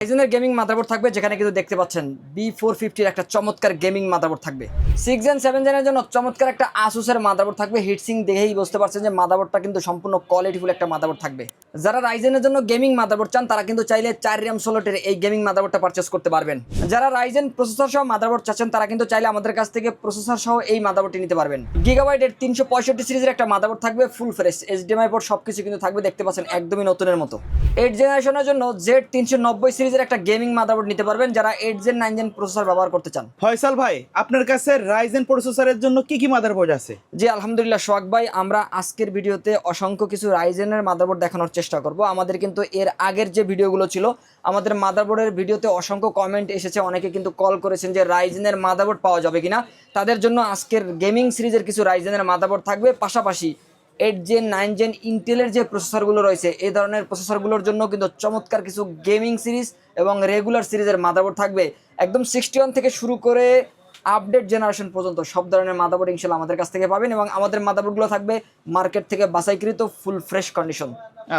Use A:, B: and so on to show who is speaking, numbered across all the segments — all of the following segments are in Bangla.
A: রাইজেনের গেমিং মাদারবোর্ড থাকবে, যেখানে কিন্তু দেখতে পাচ্ছেন B450 একটা চমৎকার গেমিং মাদারবোর্ড থাকবে। 6 জেন 7 জেনের জন্য চমৎকার একটা আসুসের মাদারবোর্ড থাকবে। হিটসিং দেখেই বুঝতে পারছেন যে মাদারবোর্ডটা কিন্তু সম্পূর্ণ কোয়ালিটিফুল একটা মাদারবোর্ড থাকবে। যারা রাইজেনের জন্য গেমিং মাদারবোর্ড চান তারা কিন্তু চাইলে 4 RAM স্লটের এই গেমিং মাদারবোর্ডটা পারচেজ করতে পারবেন। যারা রাইজেন প্রসেসর সহ মাদারবোর্ড চাচ্ছেন তারা কিন্তু চাইলে আমাদের কাছ থেকে প্রসেসর সহ এই মাদারবোর্ডটি নিতে পারবেন। গিগাবাইটের 365 সিরিজের একটা মাদারবোর্ড থাকবে, ফুল ফ্রেশ HDMI পোর্ট সবকিছু কিন্তু থাকবে, দেখতে পাচ্ছেন একদমই নতুনের মতো। 8 জেনারেশনের জন্য Z390 সিরিজের একটা গেমিং মাদারবোর্ড নিতে পারবেন যারা 8 জেন 9 জেন প্রসেসর ব্যবহার করতে চান।
B: ফয়সাল ভাই, আপনার কাছে রাইজেন প্রসেসরের জন্য কি কি মাদারবোর্ড আছে?
A: জি আলহামদুলিল্লাহ সোহাগ ভাই, আমরা আজকের ভিডিওতে অসংখ্য কিছু রাইজেনের মাদারবোর্ড দেখানোর চেষ্টা করব। আমাদের কিন্তু এর আগের যে ভিডিওগুলো ছিল, আমাদের মাদারবোর্ডের ভিডিওতে অসংখ্য কমেন্ট এসেছে, অনেকে কিন্তু কল করেছেন যে রাইজেনের মাদারবোর্ড পাওয়া যাবে কিনা। তাদের জন্য আজকের গেমিং সিরিজের কিছু রাইজেনের মাদারবোর্ড থাকবে, পাশাপাশি 8 জেন 9 জেন ইন্টেলের যে প্রসেসরগুলো রয়েছে এই ধরনের প্রসেসরগুলোর জন্য কিন্তু চমৎকার কিছু গেমিং সিরিজ এবং রেগুলার সিরিজের মাদারবোর্ড থাকবে। একদম 61 থেকে শুরু করে আপডেট জেনারেশন পর্যন্ত সব ধরনের মাদারবোর্ড ইনশাল্লাহ আমাদের কাছ থেকে পাবেন, এবং আমাদের মাদারবোর্ডগুলো থাকবে মার্কেট থেকে বাছাইকৃত ফুল ফ্রেশ কন্ডিশন।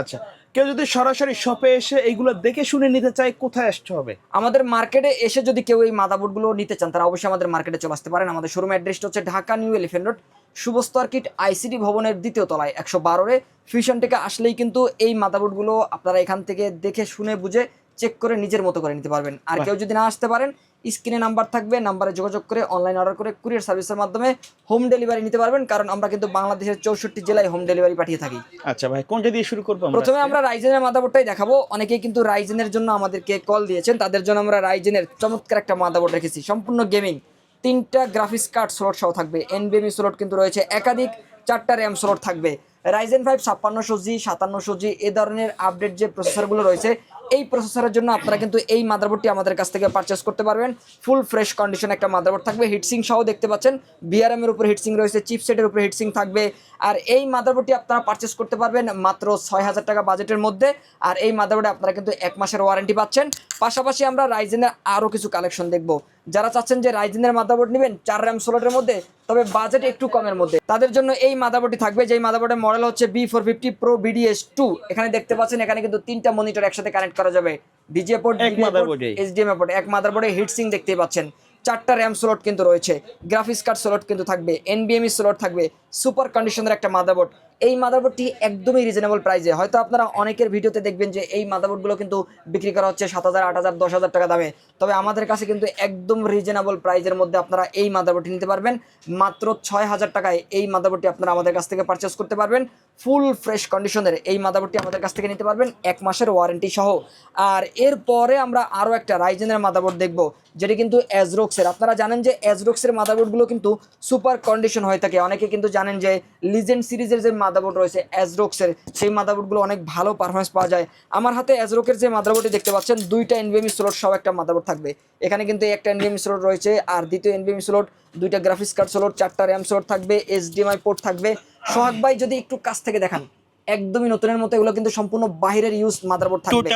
B: আচ্ছা, কেউ যদি সরাসরি শপে এসে এইগুলো দেখে শুনে নিতে চায়, কোথায় আসতে হবে?
A: আমাদের মার্কেটে এসে যদি কেউ এই মাদারবোর্ডগুলো নিতে চান তারা অবশ্যই আমাদের মার্কেটে চলে আসতে পারেন। আমাদের শোরুম অ্যাড্রেসটা হচ্ছে ঢাকা নিউ এলিফ্যান্ট রোড, শুভস্তর কিট আইসিটি ভবনের 2য় তলায় 112-এ। ফিউশন থেকে আসলেই কিন্তু এই মাদারবোর্ডগুলো আপনারা এখান থেকে দেখে শুনে বুঝে চেক করে নিজের মতো করে নিতে পারবেন। আর কেউ যদি না আসতে পারেন, স্ক্রিনে নাম্বার থাকবে, নাম্বারে যোগাযোগ করে অনলাইন অর্ডার করে কুরিয়ার সার্ভিসের মাধ্যমে হোম ডেলিভারি নিতে পারবেন, কারণ আমরা কিন্তু বাংলাদেশের 64 জেলায় হোম ডেলিভারি পাঠিয়ে থাকি।
B: আচ্ছা ভাই, কোনটা দিয়ে শুরু করবো?
A: প্রথমে আমরা রাইজেনের মাদারবোর্ডটাই দেখাবো। অনেকেই কিন্তু রাইজেনের জন্য আমাদেরকে কল দিয়েছেন, তাদের জন্য আমরা রাইজেনের চমৎকার একটা মাদারবোর্ড রেখেছি, সম্পূর্ণ গেমিং। 3টা গ্রাফিক্স কার্ড স্লট সহ থাকবে, NVMe স্লট কিন্তু রয়েছে, একাধিক 4টা RAM স্লট থাকবে। রাইজেন 5 5600G 5700G এই ধরনের আপডেট যে প্রসেসরগুলো রয়েছে এই প্রসেসরের জন্য আপনারা কিন্তু এই মাদারবোর্ডটি আমাদের কাছ থেকে পারচেস করতে পারবেন। ফুল ফ্রেশ কন্ডিশন একটা মাদারবোর্ড থাকবে, হিটসিং সহ দেখতে পাচ্ছেন VRM এর উপর হিটসিং রয়েছে, চিপসেটের উপর হিটসিং থাকবে। আর এই মাদারবোর্ডটি আপনারা পারচেস করতে পারবেন মাত্র 6000 টাকা বাজেটের মধ্যে। আর এই মাদারবোর্ডে আপনারা কিন্তু 1 মাসের ওয়ারেন্টি পাচ্ছেন। পাশাপাশি আমরা রাইজেনের আরও কিছু কালেকশন দেখব। যারা চাচ্ছেন যে রাইজেনের মাদারবোর্ড নেবেন 4 RAM স্লটের মধ্যে, তবে বাজেট একটু কমের মধ্যে, তাদের জন্য এই মাদারবোর্ডটি থাকবে। যেই মাদারবোর্ডের মডেল হচ্ছে B450 Pro BDS2। এখানে দেখতে পাচ্ছেন এখানে কিন্তু 3টা মনিটর একসাথে কানেক্ট করা যাবে, ডিজে পোর্ট, HDMI পোর্ট, এক মাদারবোর্ডে হিটসিং দেখতে পাচ্ছেন। 4টা RAM স্লট কিন্তু রয়েছে, গ্রাফিক্স কার্ড স্লট কিন্তু থাকবে, NVMe স্লট থাকবে, সুপার কন্ডিশনের একটা মাদারবোর্ড। এই মাদারবোর্ডটি একদমই রিজনেবল প্রাইসে। হয়তো আপনারা অনেকের ভিডিওতে দেখবেন যে এই মাদারবোর্ডগুলো কিন্তু বিক্রি করা হচ্ছে 7000 8000 10000 টাকা দামে, তবে আমাদের কাছে কিন্তু একদম রিজনেবল প্রাইসের মধ্যে আপনারা এই মাদারবোর্ডটি নিতে পারবেন। মাত্র 6000 টাকায় এই মাদারবোর্ডটি আপনারা আমাদের কাছ থেকে পারচেস করতে পারবেন। ফুল ফ্রেশ কন্ডিশনের এই মাদারবোর্ডটি আমাদের কাছ থেকে নিতে পারবেন 1 মাসের ওয়ারেন্টি সহ। আর এরপরে আমরা আরও একটা রাইজেনের মাদারবোর্ড দেখব, যেটি কিন্তু অ্যাজরক্সের। আপনারা জানেন যে অ্যাজরক্সের মাদারবোর্ডগুলো কিন্তু সুপার কন্ডিশন হয়ে থাকে। অনেকে কিন্তু জানেন যে লিজেন্ড সিরিজের যে মাদারবোর্ড রয়েছে অ্যাজরক্সের, সেই মাদারবোর্ডগুলো অনেক ভালো পারফরমেন্স পাওয়া যায়। আমার হাতে অ্যাজরকের যে মাদারবোর্ডটি দেখতে পাচ্ছেন 2টা NVMe স্লট সহ একটা মাদারবোর্ড থাকবে। এখানে কিন্তু একটা NVMe স্লট রয়েছে, আর দ্বিতীয় NVMe স্লট, 2টা গ্রাফিক্স কার্ড স্লট, 4টা RAM স্লট থাকবে, HDMI পোর্ট থাকবে। সোহাগ ভাই যদি একটু কাছ থেকে দেখান, একদমই নতুনের মতো, এগুলো কিন্তু সম্পূর্ণ বাইরের ইউজ মাদারবোর্ড থাকবে,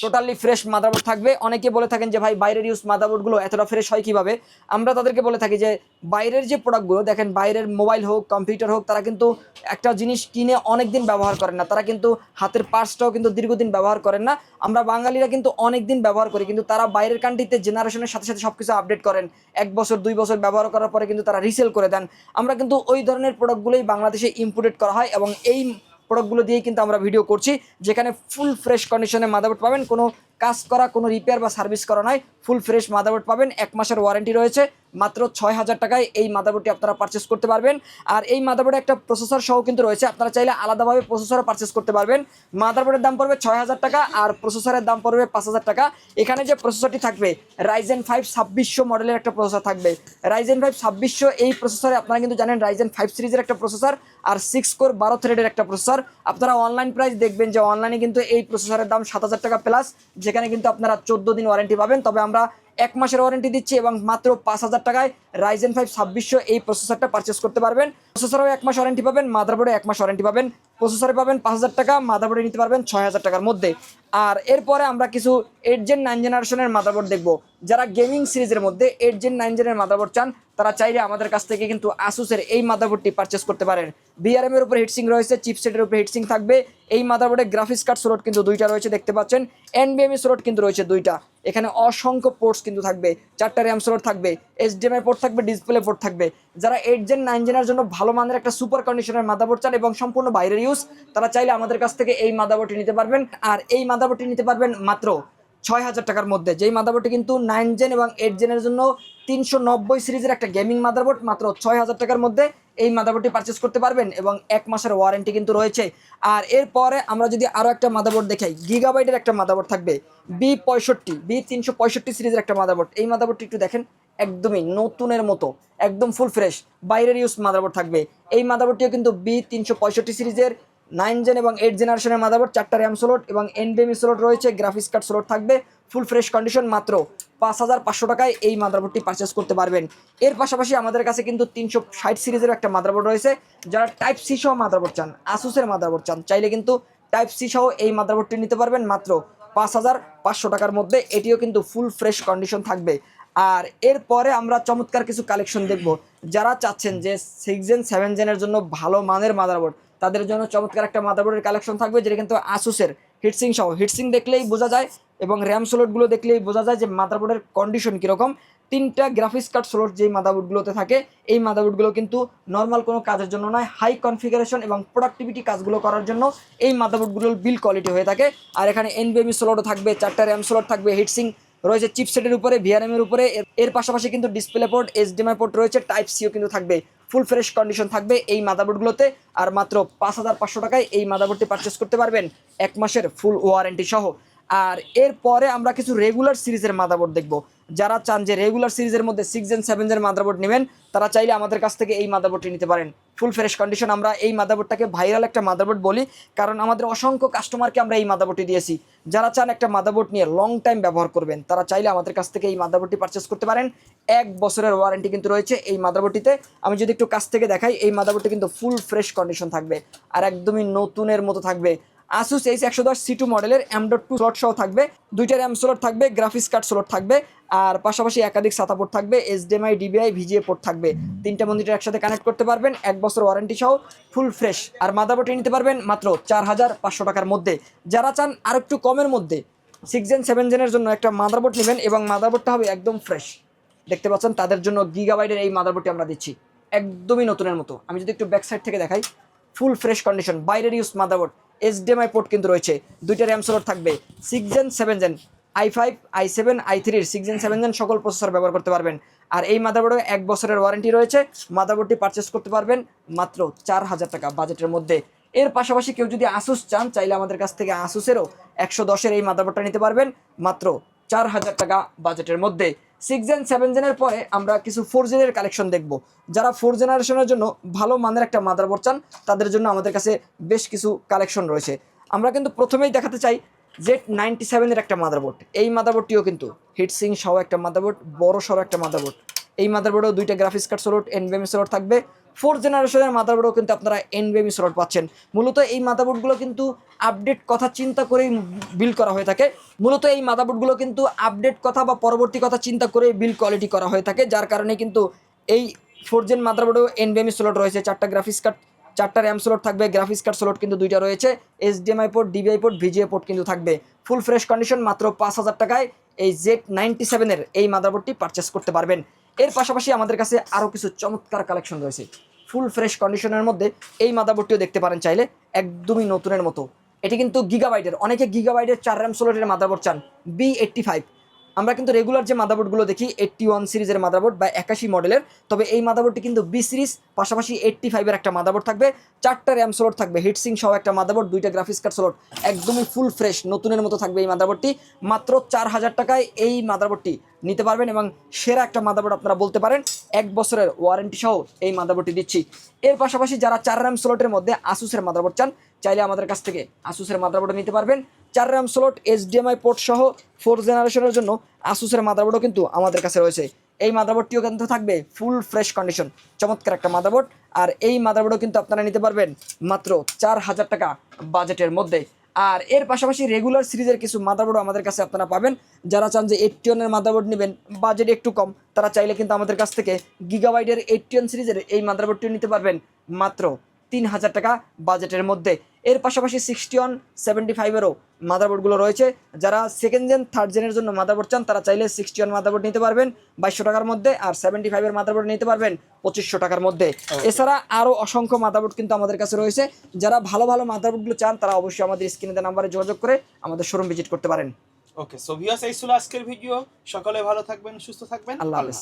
A: টোটালি ফ্রেশ মাদারবোর্ড থাকবে। অনেকে বলে থাকেন যে ভাই বাইরের ইউজ মাদারবোর্ডগুলো এতটা ফ্রেশ হয় কিভাবে। আমরা তাদেরকে বলে থাকি যে বাইরের যে প্রোডাক্টগুলো দেখেন, বাইরের মোবাইল হোক কম্পিউটার হোক, তারা কিন্তু একটা জিনিস কিনে অনেক দিন ব্যবহার করেন না, তারা কিন্তু হাতের পার্টসটাও কিন্তু দীর্ঘদিন ব্যবহার করেন না। আমরা বাঙালিরা কিন্তু অনেক দিন ব্যবহার করি, কিন্তু তারা বাইরের কান্ট্রিতে জেনারেশনের সাথে সাথে সব কিছু আপডেট করেন, 1 বছর 2 বছর ব্যবহার করার পরে কিন্তু তারা রিসেল করে দেন। আমরা কিন্তু ওই ধরনের প্রোডাক্টগুলোই বাংলাদেশে ইম্পোর্টেড করা হয়, এবং এই প্রোডাক্টগুলো দিয়েই কিন্তু আমরা ভিডিও করছি, যেখানে ফুল ফ্রেশ কন্ডিশনে মাদারবোর্ড পাবেন, কোনো কাজ করা, কোনো রিপেয়ার বা সার্ভিস করা নয়, ফুল ফ্রেশ মাদারবোর্ড পাবেন। 1 মাসের ওয়ারেন্টি রয়েছে। মাত্র 6000 টাকায় এই মাদারবোর্ডটি আপনারা পারচেস করতে পারবেন। আর এই মাদারবোর্ডে একটা প্রসেসর সহ কিন্তু রয়েছে, আপনারা চাইলে আলাদাভাবে প্রসেসরও পারচেস করতে পারবেন। মাদারবোর্ডের দাম পড়বে 6000 টাকা আর প্রসেসরের দাম পড়বে 5000 টাকা। এখানে যে প্রসেসরটি থাকবে রাইজেন 5 2600 মডেলের একটা প্রসেসর থাকবে। রাইজেন 5 2600 এই প্রসেসরে আপনারা কিন্তু জানেন রাইজেন 5 সিরিজের একটা প্রসেসর আর 6 কোর 12 থ্রেডের একটা প্রসেসর। আপনারা অনলাইন প্রাইস দেখবেন যে অনলাইনে কিন্তু এই প্রসেসরের দাম 7000 টাকা প্লাস, যেখানে কিন্তু আপনারা 14 দিন ওয়ারেন্টি পাবেন, তবে আমরা 1 মাসের ওয়ারেন্টি দিচ্ছি, এবং মাত্র 5000 টাকায় রাইজেন 5 2600 এই প্রসেসরটা পারচেস করতে পারবেন। প্রসেসরও 1 মাস ওয়ারেন্টি পাবেন, মাদারবোর্ডে 1 মাস ওয়ারেন্টি পাবেন। প্রসেসরে পাবেন 5,000 টাকা, মাদারবোর্ডে নিতে পারবেন 6,000 টাকার মধ্যে। আর এরপরে আমরা কিছু 8 জেন 9 জেনারেশনের মাদারবোর্ড দেখব। যারা গেমিং সিরিজের মধ্যে 8 জেন 9 জেনের মাদারবোর্ড চান তারা চাইলে আমাদের কাছ থেকে কিন্তু আসুসের এই মাদারবোর্ডটি পারচেস করতে পারেন। বিআরএম এর উপরে হিটসিং রয়েছে, চিপসেটের উপরে হিটসিং থাকবে। এই মাদারবোর্ডে গ্রাফিক্স কার্ড স্লট কিন্তু 2টা রয়েছে, দেখতে পাচ্ছেন। এনবিএমই স্লট কিন্তু রয়েছে 2টা। এখানে অসংখ্য পোর্টস কিন্তু থাকবে, 4টা র্যাম স্লট থাকবে, এইচডিএমআই পোর্ট থাকবে, ডিসপ্লে পোর্ট থাকবে। যারা 8 জেন 9 জেনের জন্য ভালো মানের একটা সুপার কন্ডিশনের মাদারবোর্ড চান এবং সম্পূর্ণ বাইরের ইউজ, তারা চাইলে আমাদের কাছ থেকে এই মাদারবোর্ডটি নিতে পারবেন। আর এই মাদারবোর্ডটি নিতে পারবেন মাত্র 6,000 টাকার মধ্যে। যেই মাদারবোর্ডটি কিন্তু 9 জেন এবং 8 জেনের জন্য 390 সিরিজের একটা গেমিং মাদারবোর্ড, মাত্র 6,000 টাকার মধ্যে এই মাদারবোর্ডটি পারচেস করতে পারবেন এবং 1 মাসের ওয়ারেন্টি কিন্তু রয়েছে। আর এরপরে আমরা যদি আরও একটা মাদারবোর্ড দেখাই, গিগাবাইটের একটা মাদারবোর্ড থাকবে, B365 সিরিজের একটা মাদারবোর্ড। এই মাদারবোর্ডটি একটু দেখেন, একদমই নতুনের মতো, একদম ফুল ফ্রেশ বাইরের ইউজ মাদারবোর্ড থাকবে। এই মাদারবোর্ডটিও কিন্তু B365 সিরিজের 9 জেন এবং 8 জেনারেশনের মাদারবোর্ড, 4টা র্যাম স্লট এবং এনবিএমই স্লট রয়েছে, গ্রাফিক্স কার্ড স্লট থাকবে, ফুল ফ্রেশ কন্ডিশন। মাত্র 5,500 টাকায় এই মাদারবোর্ডটি পারচেস করতে পারবেন। এর পাশাপাশি আমাদের কাছে কিন্তু 360 সিরিজের একটা মাদারবোর্ড রয়েছে। যারা টাইপ সি সহ মাদারবোর্ড চান, আসুসের মাদারবোর্ড চান, চাইলে কিন্তু টাইপ সি সহ এই মাদারবোর্ডটি নিতে পারবেন মাত্র 5,500 টাকার মধ্যে। এটিও কিন্তু ফুল ফ্রেশ কন্ডিশন থাকবে। আর এরপরে আমরা চমৎকার কিছু কালেকশন দেখব। যারা চাচ্ছেন যে 6 জেন 7 জেনের জন্য ভালো মানের মাদারবোর্ড, তাদের জন্য চমৎকার একটা মাদারবোর্ডের কালেকশন থাকবে, যেটা কিন্তু আসুসের হিটসিং সহ। হিটসিং দেখলেই বোঝা যায় এবং র্যাম স্লটগুলো দেখলেই বোঝা যায় যে মাদারবোর্ডের কন্ডিশন কীরকম। 3টা গ্রাফিক্স কার্ড স্লট যেই মাদারবোর্ডগুলোতে থাকে, এই মাদারবোর্ডগুলো কিন্তু নর্মাল কোনো কাজের জন্য নয়, হাই কনফিগারেশন এবং প্রোডাক্টিভিটি কাজগুলো করার জন্য এই মাদারবোর্ডগুলোর বিল কোয়ালিটি হয়ে থাকে। আর এখানে এনবিএমই স্লটও থাকবে, 4টা র্যাম স্লট থাকবে, হিটসিং রয়েছে চিপসেটের উপরে, ভিআরএম এর উপরে। এর পাশাপাশি কিন্তু ডিসপ্লে পোর্ট, এইচডিএমআই পোর্ট রয়েছে, টাইপ সিও কিন্তু থাকবে। ফুল ফ্রেশ কন্ডিশন থাকবে এই মাদারবোর্ডগুলোতে। আর মাত্র 5,500 টাকায় এই মাদারবোর্ডটি পারচেস করতে পারবেন 1 মাসের ফুল ওয়ারেন্টি সহ। আর এরপরে আমরা কিছু রেগুলার সিরিজের মাদারবোর্ড দেখব। যারা চান যে রেগুলার সিরিজের মধ্যে 6 জেন 7 জেন মাদারবোর্ড নেবেন, তারা চাইলে আমাদের কাছ থেকে এই মাদারবোর্ডটি নিতে পারেন, ফুল ফ্রেশ কন্ডিশন। আমরা এই মাদারবোর্ডটাকে ভাইরাল একটা মাদারবোর্ড বলি, কারণ আমাদের অসংখ্য কাস্টমারকে আমরা এই মাদারবোর্ডটি দিয়েছি। যারা চান একটা মাদারবোর্ড নিয়ে লং টাইম ব্যবহার করবেন, তারা চাইলে আমাদের কাছ থেকে এই মাদারবোর্ডটি পারচেস করতে পারেন। 1 বছরের ওয়ারেন্টি কিন্তু রয়েছে এই মাদারবোর্ডটিতে। আমি যদি একটু কাছ থেকে দেখাই, এই মাদারবোর্ডটি কিন্তু ফুল ফ্রেশ কন্ডিশন থাকবে আর একদমই নতুনের মতো থাকবে। আসুস H110 C2 মডেলের M.2 স্লট সহ থাকবে, 2টা র্যাম স্লট থাকবে, গ্রাফিক্স কার্ড স্লট থাকবে, আর পাশাপাশি একাধিক SATA পোর্ট থাকবে, HDMI DVI VGA পোর্ট থাকবে। 3টা মনিটর একসাথে কানেক্ট করতে পারবেন, 1 বছর ওয়ারেন্টি সহ, ফুল ফ্রেশ। আর মাদারবোর্ডটি নিতে পারবেন মাত্র 4,500 টাকার মধ্যে। যারা চান আর একটু কমের মধ্যে 6 জেন 7 জেনের জন্য একটা মাদারবোর্ড নেবেন এবং মাদারবোর্ডটা হবে একদম ফ্রেশ, দেখতে পাচ্ছেন, তাদের জন্য গিগাবাইটের এই মাদারবোর্ডটি আমরা দিচ্ছি, একদমই নতুনের মতো। আমি যদি একটু ব্যাক সাইড থেকে দেখাই, ফুল ফ্রেশ কন্ডিশন, বাইরের ইউজ মাদারবোর্ড, এইচডিএমআই পোর্ট কিন্তু রয়েছে, 2টা র্যাম স্লট থাকবে, 6 gen 7 gen i5 i7 i3 6 gen 7 gen সকল প্রসেসর ব্যবহার করতে পারবেন। আর এই মাদারবোর্ডে 1 বছরের ওয়ারেন্টি রয়েছে। মাদারবোর্ডটি পারচেস করতে পারবেন মাত্র 4,000 টাকা বাজেটের মধ্যে। এর পাশাপাশি কেউ যদি আসুস চান, চাইলে আমাদের কাছ থেকে আসুসেরও 110-এর এই মাদারবোর্ডটা নিতে পারবেন মাত্র 4,000 টাকা বাজেটের মধ্যে। 6 জেন 7 জেনের পরে আমরা কিছু 4 জেনের কালেকশন দেখব। যারা 4 জেনারেশনের জন্য ভালো মানের একটা মাদারবোর্ড চান, তাদের জন্য আমাদের কাছে বেশ কিছু কালেকশন রয়েছে। আমরা কিন্তু প্রথমেই দেখাতে চাই Z97 এর একটা মাদারবোর্ড। এই মাদারবোর্ডটিও কিন্তু হিটসিং সহ একটা মাদারবোর্ড, বড় সড়ো একটা মাদারবোর্ড। এই মাদারবোর্ডেও 2টা graphics card slot, NVMe slot থাকবে। 4 জেনারেশনের মাদারবোর্ডও কিন্তু আপনারা এনভিএমই স্লট পাচ্ছেন। মূলত এই মাদারবোর্ডগুলো কিন্তু আপডেট কথা চিন্তা করেই বিল্ড করা হয়ে থাকে। মূলত এই মাদারবোর্ডগুলো কিন্তু আপডেট কথা বা পরবর্তী কথা চিন্তা করে বিল্ড কোয়ালিটি করা হয়ে থাকে, যার কারণে কিন্তু এই 4 জেন মাদারবোর্ডেও এনভিএমই স্লট রয়েছে, 4টা গ্রাফিক্স কার্ড, 4টা র্যাম স্লট থাকবে, গ্রাফিক্স কার্ড স্লট কিন্তু 2টা রয়েছে, HDMI port, DVI port, VGA port কিন্তু থাকবে। ফুল ফ্রেশ কন্ডিশন, মাত্র 5,000 টাকায় এই Z97 এর এই মাদারবোর্ডটি পারচেস করতে পারবেন। এর পাশাপাশি আমাদের কাছে আরও কিছু চমৎকার কালেকশন রয়েছে ফুল ফ্রেশ কন্ডিশনের মধ্যে। এই মাদারবোর্ডটিও দেখতে পারেন চাইলে, একদমই নতুনের মতো। এটি কিন্তু গিগাবাইটের, অনেকে গিগাবাইটের 4 র্যাম স্লটের মাদারবোর্ড চান, B85। আমরা কিন্তু রেগুলার যে মাদারবোর্ডগুলো দেখি 81 সিরিজের মাদারবোর্ড বা 81 মডেলের, তবে এই মাদারবোর্ডটি কিন্তু B সিরিজ, পাশাপাশি 85-এর একটা মাদারবোর্ড থাকবে, 4টা র্যাম স্লট থাকবে, হিটসিং সহ একটা মাদারবোর্ড, 2টা গ্রাফিক্স কার্ড স্লট, একদমই ফুল ফ্রেশ নতুনের মতো থাকবে এই মাদারবোর্ডটি। মাত্র 4,000 টাকায় এই মাদারবোর্ডটি নিতে পারবেন এবং সেরা একটা মাদারবোর্ড আপনারা বলতে পারেন। 1 বছরের ওয়ারেন্টি সহ এই মাদারবোর্ডটি দিচ্ছি। এর পাশাপাশি যারা 4 র্যাম স্লটের মধ্যে আসুসের মাদারবোর্ড চান, চাইলে আমাদের কাছ থেকে আসুসের মাদারবোর্ড নিতে পারবেন। 4 র্যাম স্লট, এইচডিএমআই পোর্ট সহ 4 জেনারেশনের জন্য আসুসের মাদারবোর্ডও কিন্তু আমাদের কাছে রয়েছে। এই মাদারবোর্ডটিও কিন্তু থাকবে ফুল ফ্রেশ কন্ডিশন, চমৎকার একটা মাদারবোর্ড। আর এই মাদারবোর্ডও কিন্তু আপনারা নিতে পারবেন মাত্র 4000 টাকা বাজেটের মধ্যে। আর এর পাশাপাশি রেগুলার সিরিজের কিছু মাদারবোর্ড আমাদের কাছে আপনারা পাবেন। যারা চান যে 80 মাদারবোর্ড নেবেন, বাজেট একটু কম, তারা চাইলে কিন্তু আমাদের কাছ থেকে গিগাবাইটের 80 সিরিজের এই মাদারবোর্ডটিও নিতে পারবেন মাত্র 3000 টাকা বাজেটের মধ্যে। এর পাশাপাশি 61 75-এরও মাদারবোর্ডগুলো রয়েছে। যারা সেকেন্ড জেন থার্ড জেনের জন্য মাদারবোর্ড চান, তারা চাইলে 61 মাদারবোর্ড নিতে পারবেন 2200 টাকার মধ্যে, আর 75-এর মাদারবোর্ড নিতে পারবেন 2500 টাকার মধ্যে। এছাড়া আরও অসংখ্য মাদারবোর্ড কিন্তু আমাদের কাছে রয়েছে। যারা ভালো ভালো মাদারবোর্ডগুলো চান, তারা অবশ্যই আমাদের স্ক্রিনে দেওয়া নাম্বারে যোগাযোগ করে আমাদের শোরুম ভিজিট করতে পারেন।
B: ওকে, সো ভিউয়ার্স, এই ছিল আজকের ভিডিও। সকলে ভালো থাকবেন, সুস্থ থাকবেন,
A: আল্লাহ হাফেজ।